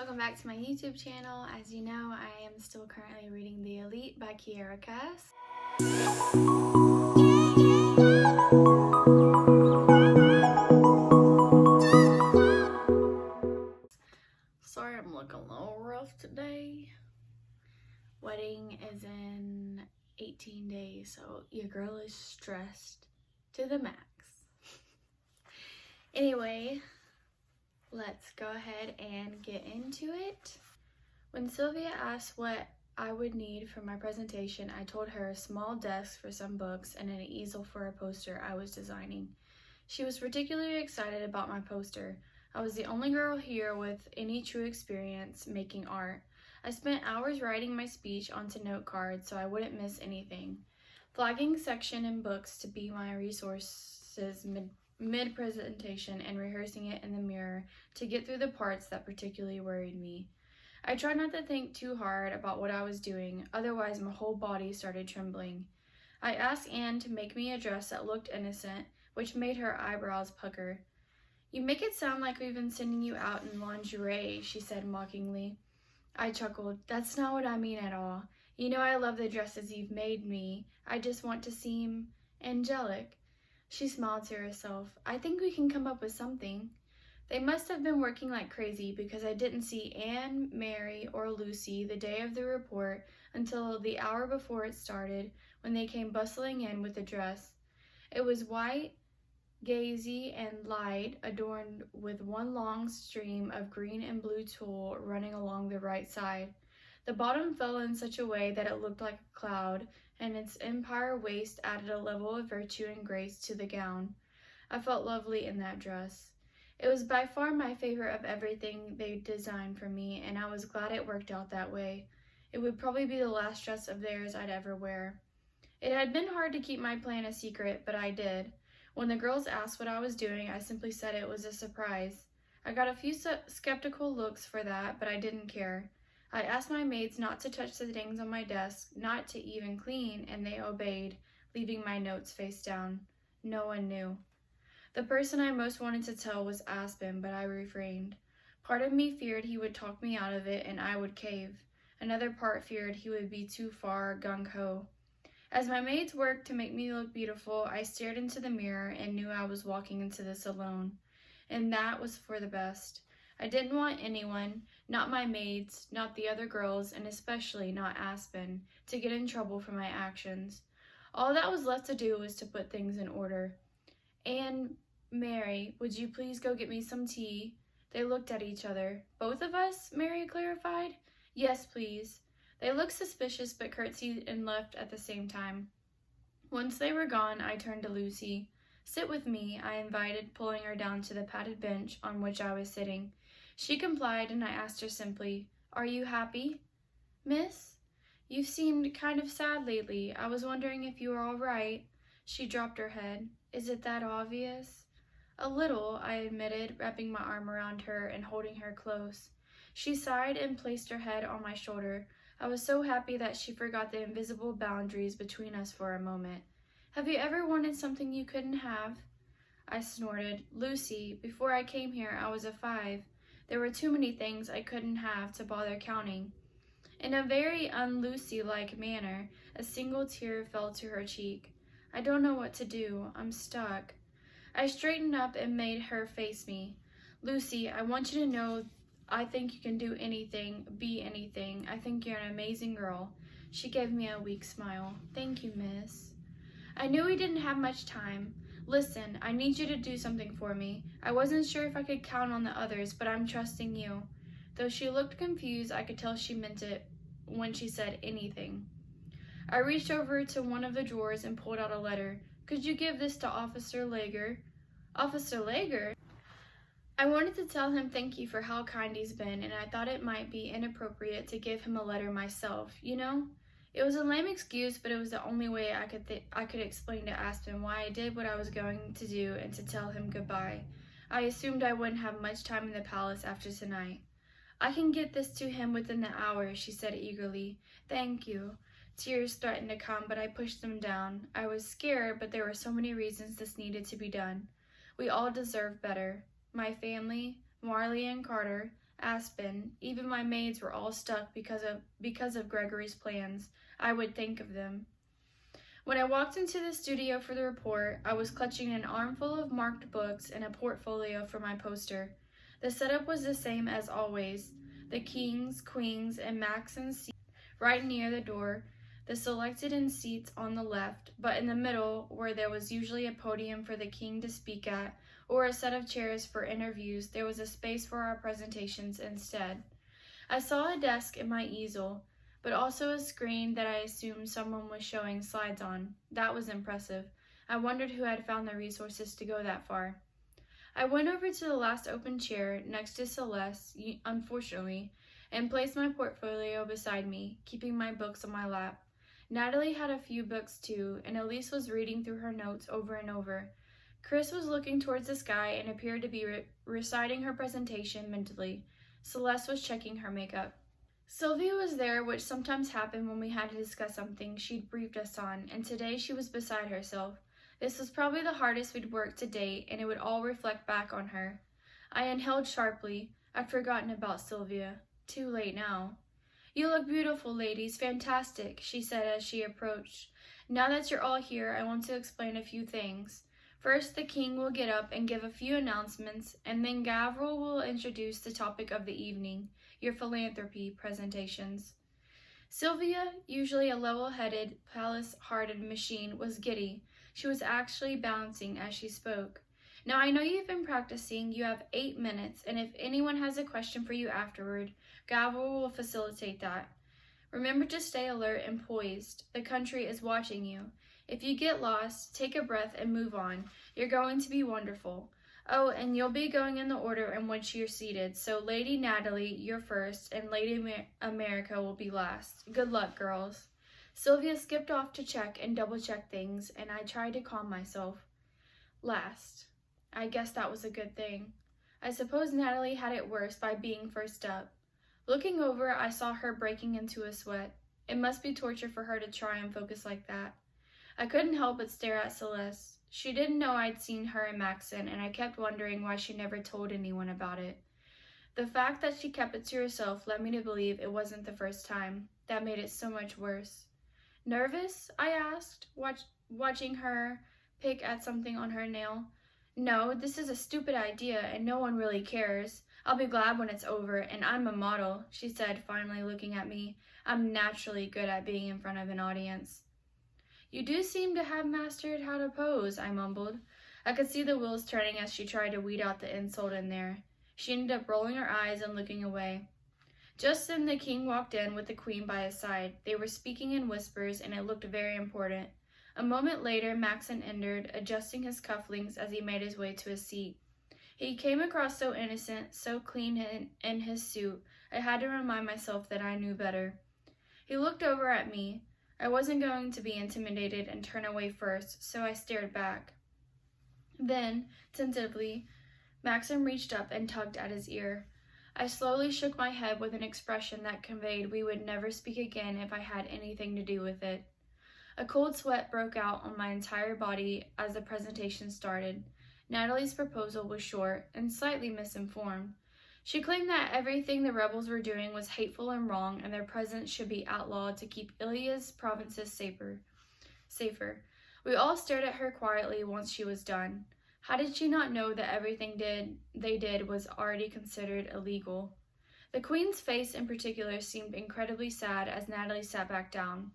welcome back to my YouTube channel. As you know, I am still currently reading The Elite by Kiera Cass. Sorry, I'm looking a little rough today. Wedding is in 18 days, so your girl is stressed to the max. Anyway, let's go ahead and get into it. When Sylvia asked what I would need for my presentation, I told her a small desk for some books and an easel for a poster I was designing. She was particularly excited about my poster. I was the only girl here with any true experience making art. I spent hours writing my speech onto note cards so I wouldn't miss anything. Flagging section in books to be my resources mid-presentation and rehearsing it in the mirror to get through the parts that particularly worried me. I tried not to think too hard about what I was doing, otherwise my whole body started trembling. I asked Anne to make me a dress that looked innocent, which made her eyebrows pucker. "You make it sound like we've been sending you out in lingerie," she said mockingly. I chuckled. "That's not what I mean at all. You know I love the dresses you've made me. I just want to seem angelic." She smiled to herself. "I think we can come up with something." They must have been working like crazy because I didn't see Anne, Mary, or Lucy the day of the report until the hour before it started, when they came bustling in with the dress. It was white, gauzy, and light, adorned with one long stream of green and blue tulle running along the right side. The bottom fell in such a way that it looked like a cloud, and its empire waist added a level of virtue and grace to the gown. I felt lovely in that dress. It was by far my favorite of everything they designed for me, and I was glad it worked out that way. It would probably be the last dress of theirs I'd ever wear. It had been hard to keep my plan a secret, but I did. When the girls asked what I was doing, I simply said it was a surprise. I got a few skeptical looks for that, but I didn't care. I asked my maids not to touch the things on my desk, not to even clean, and they obeyed, leaving my notes face down. No one knew. The person I most wanted to tell was Aspen, but I refrained. Part of me feared he would talk me out of it and I would cave. Another part feared he would be too far gung-ho. As my maids worked to make me look beautiful, I stared into the mirror and knew I was walking into this alone. And that was for the best. I didn't want anyone, not my maids, not the other girls, and especially not Aspen, to get in trouble for my actions. All that was left to do was to put things in order. "And Mary, would you please go get me some tea?" They looked at each other. "Both of us?" Mary clarified. "Yes, please." They looked suspicious but curtsied and left at the same time. Once they were gone, I turned to Lucy. "Sit with me," I invited, pulling her down to the padded bench on which I was sitting. She complied, and I asked her simply, "Are you happy?" "Miss? You've seemed kind of sad lately. I was wondering if you were all right." She dropped her head. "Is it that obvious?" "A little," I admitted, wrapping my arm around her and holding her close. She sighed and placed her head on my shoulder. I was so happy that she forgot the invisible boundaries between us for a moment. "Have you ever wanted something you couldn't have?" I snorted. "Lucy, before I came here, I was a 5. There were too many things I couldn't have to bother counting." In a very un-Lucy-like manner, a single tear fell to her cheek. "I don't know what to do. I'm stuck." I straightened up and made her face me. "Lucy, I want you to know I think you can do anything, be anything. I think you're an amazing girl." She gave me a weak smile. "Thank you, miss." I knew we didn't have much time. "Listen, I need you to do something for me. I wasn't sure if I could count on the others, but I'm trusting you." Though she looked confused, I could tell she meant it when she said anything. I reached over to one of the drawers and pulled out a letter. "Could you give this to Officer Lager?" "Officer Lager?" I wanted to tell him thank you for how kind he's been, and I thought it might be inappropriate to give him a letter myself, you know? It was a lame excuse, but it was the only way I could explain to Aspen why I did what I was going to do and to tell him goodbye. I assumed I wouldn't have much time in the palace after tonight. "I can get this to him within the hour," she said eagerly. "Thank you." Tears threatened to come, but I pushed them down. I was scared, but there were so many reasons this needed to be done. We all deserve better. My family, Marley and Carter, Aspen. Even my maids were all stuck because of Gregory's plans. I would think of them. When I walked into the studio for the report, I was clutching an armful of marked books and a portfolio for my poster. The setup was the same as always. The kings, queens, and Maxon's seats right near the door, the selected in seats on the left, but in the middle, where there was usually a podium for the king to speak at, or a set of chairs for interviews, there was a space for our presentations instead. I saw a desk and my easel, but also a screen that I assumed someone was showing slides on. That was impressive. I wondered who had found the resources to go that far. I went over to the last open chair next to Celeste, unfortunately, and placed my portfolio beside me, keeping my books on my lap. Natalie had a few books too, and Elise was reading through her notes over and over. Chris was looking towards the sky and appeared to be reciting her presentation mentally. Celeste was checking her makeup. Sylvia was there, which sometimes happened when we had to discuss something she'd briefed us on, and today she was beside herself. This was probably the hardest we'd worked to date, and it would all reflect back on her. I inhaled sharply. I'd forgotten about Sylvia. Too late now. "You look beautiful, ladies. Fantastic," she said as she approached. "Now that you're all here, I want to explain a few things. First, the king will get up and give a few announcements, and then Gavril will introduce the topic of the evening, your philanthropy presentations." Sylvia, usually a level-headed, palace-hearted machine, was giddy. She was actually bouncing as she spoke. "Now, I know you've been practicing. You have 8 minutes, and if anyone has a question for you afterward, Gavril will facilitate that. Remember to stay alert and poised. The country is watching you. If you get lost, take a breath and move on. You're going to be wonderful. Oh, and you'll be going in the order in which you're seated, so Lady Natalie, you're first, and Lady America will be last. Good luck, girls." Sylvia skipped off to check and double-check things, and I tried to calm myself. Last. I guess that was a good thing. I suppose Natalie had it worse by being first up. Looking over, I saw her breaking into a sweat. It must be torture for her to try and focus like that. I couldn't help but stare at Celeste. She didn't know I'd seen her and Maxon, and I kept wondering why she never told anyone about it. The fact that she kept it to herself led me to believe it wasn't the first time. That made it so much worse. "Nervous?" I asked, watching her pick at something on her nail. "No, this is a stupid idea, and no one really cares. I'll be glad when it's over, and I'm a model," she said, finally looking at me. "I'm naturally good at being in front of an audience." "You do seem to have mastered how to pose," I mumbled. I could see the wheels turning as she tried to weed out the insult in there. She ended up rolling her eyes and looking away. Just then the king walked in with the queen by his side. They were speaking in whispers, and it looked very important. A moment later, Maxon entered, adjusting his cufflinks as he made his way to his seat. He came across so innocent, so clean in his suit, I had to remind myself that I knew better. He looked over at me. I wasn't going to be intimidated and turn away first, so I stared back. Then, tentatively, Maxon reached up and tugged at his ear. I slowly shook my head with an expression that conveyed we would never speak again if I had anything to do with it. A cold sweat broke out on my entire body as the presentation started. Natalie's proposal was short and slightly misinformed. She claimed that everything the rebels were doing was hateful and wrong, and their presence should be outlawed to keep Ilia's provinces safer. We all stared at her quietly once she was done. How did she not know that everything they did was already considered illegal? The Queen's face in particular seemed incredibly sad as Natalie sat back down.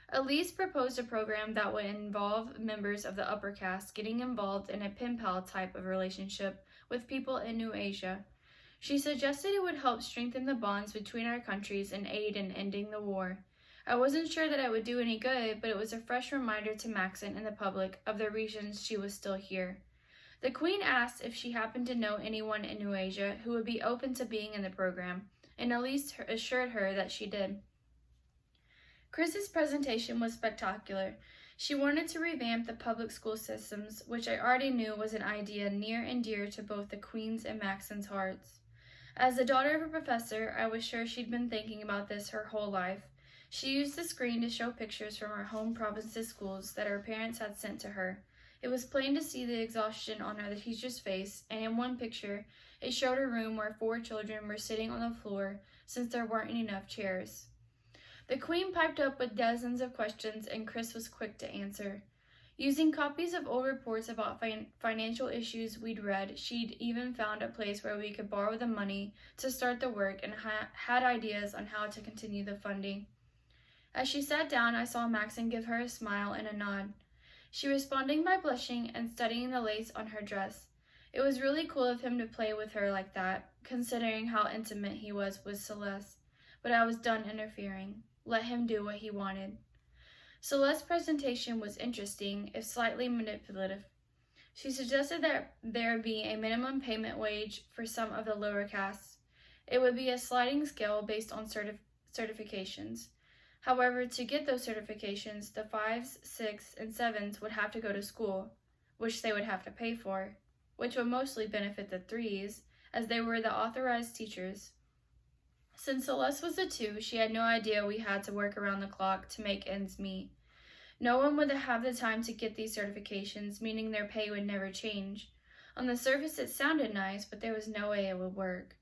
Elise proposed a program that would involve members of the upper caste getting involved in a pen pal type of relationship with people in New Asia. She suggested it would help strengthen the bonds between our countries and aid in ending the war. I wasn't sure that it would do any good, but it was a fresh reminder to Maxon and the public of the reasons she was still here. The Queen asked if she happened to know anyone in New Asia who would be open to being in the program, and Elise assured her that she did. Chris's presentation was spectacular. She wanted to revamp the public school systems, which I already knew was an idea near and dear to both the Queen's and Maxon's hearts. As the daughter of a professor, I was sure she'd been thinking about this her whole life. She used the screen to show pictures from her home province's schools that her parents had sent to her. It was plain to see the exhaustion on the teacher's face, and in one picture, it showed a room where 4 children were sitting on the floor since there weren't enough chairs. The Queen piped up with dozens of questions, and Chris was quick to answer. Using copies of old reports about financial issues we'd read, she'd even found a place where we could borrow the money to start the work and had ideas on how to continue the funding. As she sat down, I saw Maxon give her a smile and a nod. She responded by blushing and studying the lace on her dress. It was really cool of him to play with her like that, considering how intimate he was with Celeste, but I was done interfering. Let him do what he wanted. Celeste's presentation was interesting, if slightly manipulative. She suggested that there be a minimum payment wage for some of the lower castes. It would be a sliding scale based on certifications. However, to get those certifications, the 5s, 6s, and 7s would have to go to school, which they would have to pay for, which would mostly benefit the 3s, as they were the authorized teachers. Since Celeste was a 2, she had no idea we had to work around the clock to make ends meet. No one would have the time to get these certifications, meaning their pay would never change. On the surface it sounded nice, but there was no way it would work.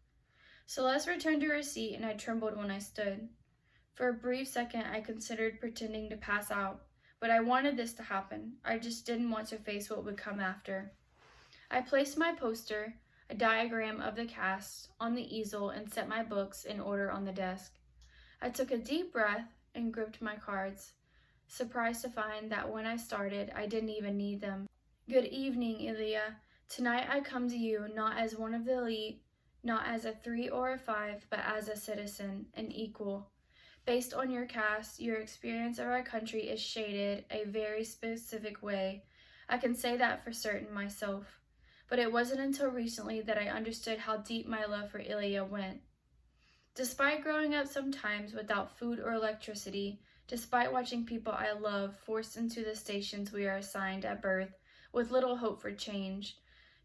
Celeste returned to her seat, and I trembled when I stood. For a brief second I considered pretending to pass out, but I wanted this to happen. I just didn't want to face what would come after. I placed my poster, a diagram of the cast, on the easel and set my books in order on the desk. I took a deep breath and gripped my cards, surprised to find that when I started, I didn't even need them. Good evening, Ilya. Tonight I come to you not as one of the elite, not as a 3 or a 5, but as a citizen, an equal. Based on your caste, your experience of our country is shaded a very specific way. I can say that for certain myself. But it wasn't until recently that I understood how deep my love for Ilya went. Despite growing up sometimes without food or electricity, despite watching people I love forced into the stations we are assigned at birth with little hope for change,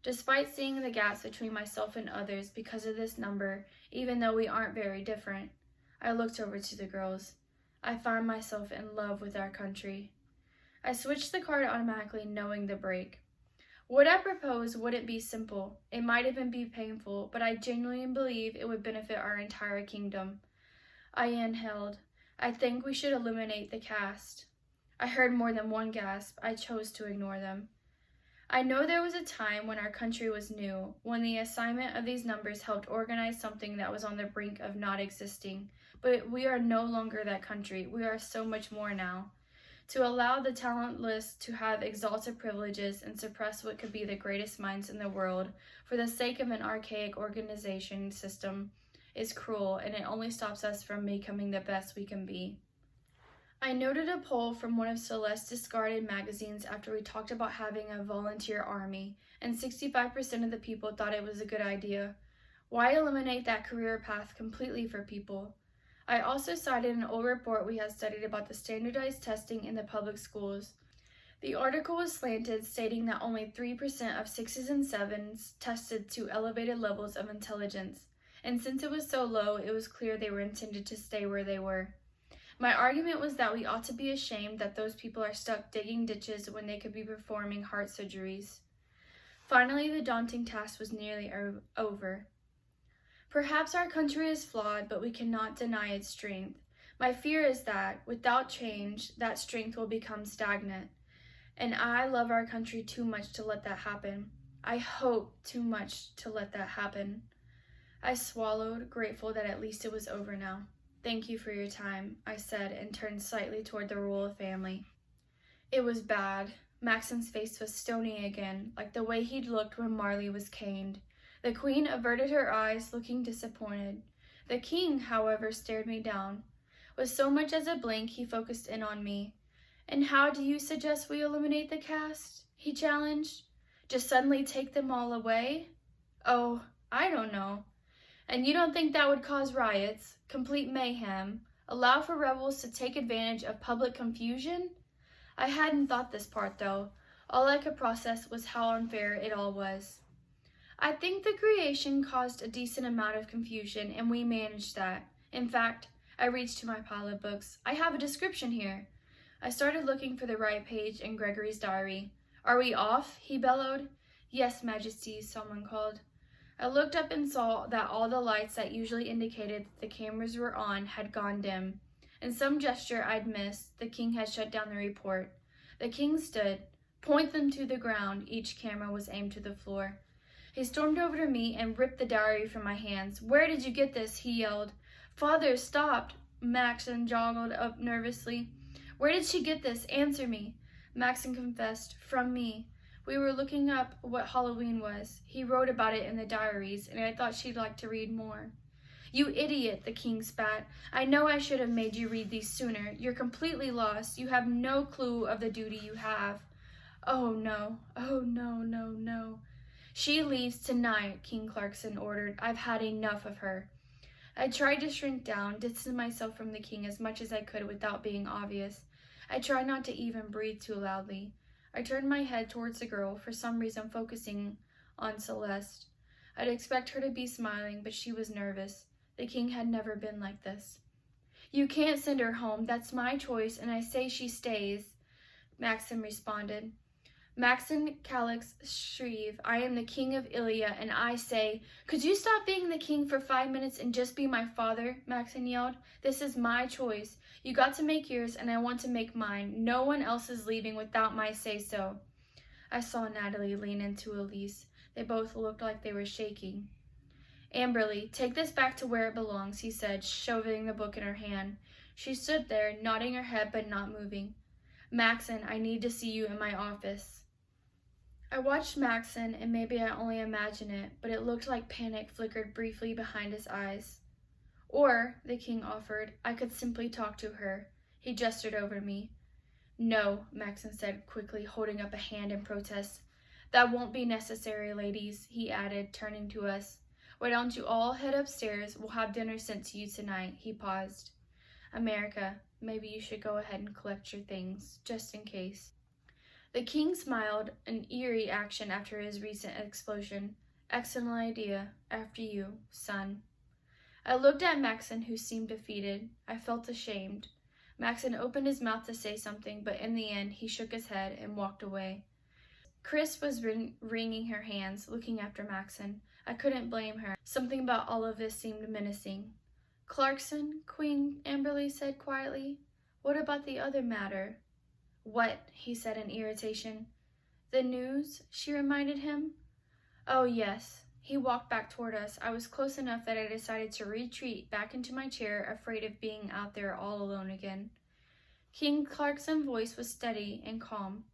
despite seeing the gaps between myself and others because of this number, even though we aren't very different, I looked over to the girls. I found myself in love with our country. I switched the card automatically, knowing the break. What I propose wouldn't be simple. It might even be painful, but I genuinely believe it would benefit our entire kingdom. I inhaled. I think we should eliminate the caste. I heard more than one gasp. I chose to ignore them. I know there was a time when our country was new, when the assignment of these numbers helped organize something that was on the brink of not existing, but we are no longer that country. We are so much more now. To allow the talentless to have exalted privileges and suppress what could be the greatest minds in the world for the sake of an archaic organization system is cruel, and it only stops us from becoming the best we can be. I noted a poll from one of Celeste's discarded magazines after we talked about having a volunteer army, and 65% of the people thought it was a good idea. Why eliminate that career path completely for people? I also cited an old report we had studied about the standardized testing in the public schools. The article was slanted, stating that only 3% of 6s and 7s tested to elevated levels of intelligence, and since it was so low, it was clear they were intended to stay where they were. My argument was that we ought to be ashamed that those people are stuck digging ditches when they could be performing heart surgeries. Finally, the daunting task was nearly over. Perhaps our country is flawed, but we cannot deny its strength. My fear is that, without change, that strength will become stagnant. And I love our country too much to let that happen. I hope too much to let that happen. I swallowed, grateful that at least it was over now. Thank you for your time, I said, and turned slightly toward the royal family. It was bad. Maxon's face was stony again, like the way he'd looked when Marley was caned. The Queen averted her eyes, looking disappointed. The King, however, stared me down. With so much as a blink, he focused in on me. "And how do you suggest we eliminate the caste?" he challenged. "Just suddenly take them all away?" "Oh, I don't know." "And you don't think that would cause riots, complete mayhem, allow for rebels to take advantage of public confusion?" I hadn't thought this part, though. All I could process was how unfair it all was. "I think the creation caused a decent amount of confusion, and we managed that. In fact, I reached to my pile of books. I have a description here." I started looking for the right page in Gregory's diary. "Are we off?" he bellowed. "Yes, Majesty," someone called. I looked up and saw that all the lights that usually indicated that the cameras were on had gone dim. In some gesture I'd missed, the king had shut down the report. The king stood. "Point them to the ground." Each camera was aimed to the floor. He stormed over to me and ripped the diary from my hands. "Where did you get this?" he yelled. "Father, stop!" Maxon joggled up nervously. "Where did she get this? Answer me." Maxon confessed. "From me. We were looking up what Halloween was. He wrote about it in the diaries, and I thought she'd like to read more." "You idiot," the king spat. "I know I should have made you read these sooner. You're completely lost. You have no clue of the duty you have." "Oh, no. Oh, no, no, no." "She leaves tonight," King Clarkson ordered. "I've had enough of her." I tried to shrink down, distance myself from the king as much as I could without being obvious. I tried not to even breathe too loudly. I turned my head towards the girl, for some reason focusing on Celeste. I'd expect her to be smiling, but she was nervous. The king had never been like this. "You can't send her home. That's my choice, and I say she stays," Maxon responded. "Maxon Calix Shreve, I am the king of Ilia, and I say—" "Could you stop being the king for 5 minutes and just be my father?" Maxon yelled. "This is my choice. You got to make yours, and I want to make mine. No one else is leaving without my say-so." I saw Natalie lean into Elise. They both looked like they were shaking. "Amberly, take this back to where it belongs," he said, shoving the book in her hand. She stood there, nodding her head but not moving. "Maxon, I need to see you in my office." I watched Maxon, and maybe I only imagine it, but it looked like panic flickered briefly behind his eyes. "Or," the king offered, "I could simply talk to her." He gestured over me. "No," Maxon said quickly, holding up a hand in protest. "That won't be necessary, ladies," he added, turning to us. "Why don't you all head upstairs? We'll have dinner sent to you tonight." He paused. "America, maybe you should go ahead and collect your things, just in case." The king smiled, an eerie action after his recent explosion. "Excellent idea. After you, son." I looked at Maxon, who seemed defeated. I felt ashamed. Maxon opened his mouth to say something, but in the end he shook his head and walked away. Chris was wringing her hands, looking after Maxon. I couldn't blame her. Something about all of this seemed menacing. "Clarkson," Queen Amberly said quietly. "What about the other matter?" "What?" he said in irritation. "The news," she reminded him. "Oh, yes." He walked back toward us. I was close enough that I decided to retreat back into my chair, afraid of being out there all alone again. King Clarkson's voice was steady and calm.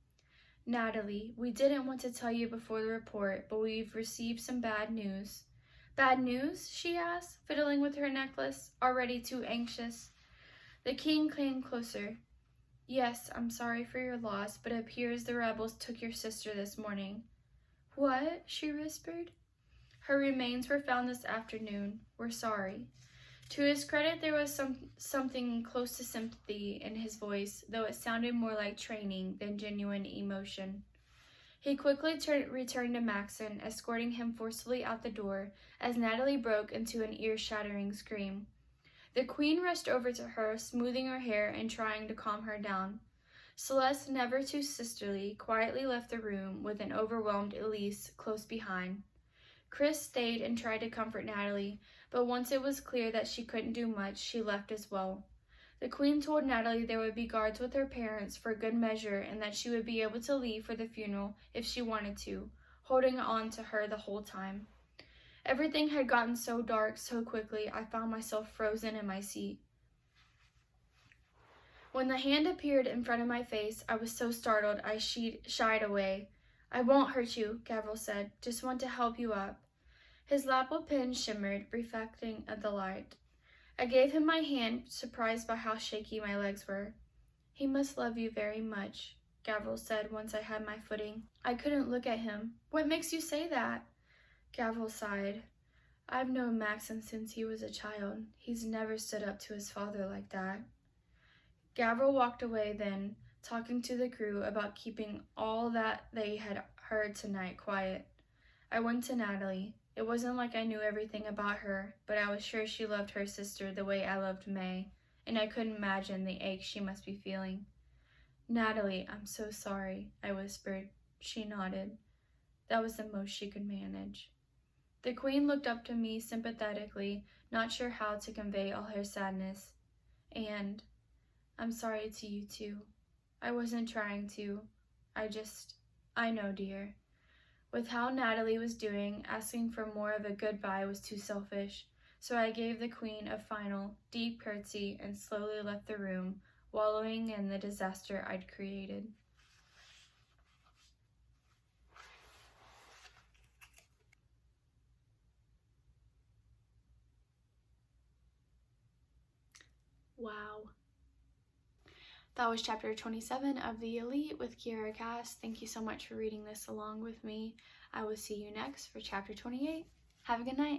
"Natalie, we didn't want to tell you before the report, but we've received some bad news." "Bad news?" she asked, fiddling with her necklace, already too anxious. The king came closer. "Yes, I'm sorry for your loss, but it appears the rebels took your sister this morning." "What?" she whispered. "Her remains were found this afternoon. We're sorry." To his credit, there was something close to sympathy in his voice, though it sounded more like training than genuine emotion. He quickly returned to Maxon, escorting him forcefully out the door as Natalie broke into an ear-shattering scream. The queen rushed over to her, smoothing her hair and trying to calm her down. Celeste, never too sisterly, quietly left the room with an overwhelmed Elise close behind. Chris stayed and tried to comfort Natalie, but once it was clear that she couldn't do much, she left as well. The queen told Natalie there would be guards with her parents for good measure and that she would be able to leave for the funeral if she wanted to, holding on to her the whole time. Everything had gotten so dark so quickly, I found myself frozen in my seat. When the hand appeared in front of my face, I was so startled I shied away. "I won't hurt you," Gavril said. "Just want to help you up." His lapel pin shimmered, reflecting the light. I gave him my hand, surprised by how shaky my legs were. "He must love you very much," Gavril said once I had my footing. I couldn't look at him. "What makes you say that?" Gavril sighed. "I've known Maxon since he was a child. He's never stood up to his father like that." Gavril walked away then, talking to the crew about keeping all that they had heard tonight quiet. I went to Natalie. It wasn't like I knew everything about her, but I was sure she loved her sister the way I loved May, and I couldn't imagine the ache she must be feeling. "Natalie, I'm so sorry," I whispered. She nodded. That was the most she could manage. The Queen looked up to me sympathetically, not sure how to convey all her sadness. And I'm sorry to you too. I wasn't trying to. I know, dear. With how Natalie was doing, asking for more of a goodbye was too selfish, so I gave the Queen a final, deep curtsy and slowly left the room, wallowing in the disaster I'd created. Wow. That was chapter 27 of The Elite with Kiera Cass. Thank you so much for reading this along with me. I will see you next for chapter 28. Have a good night.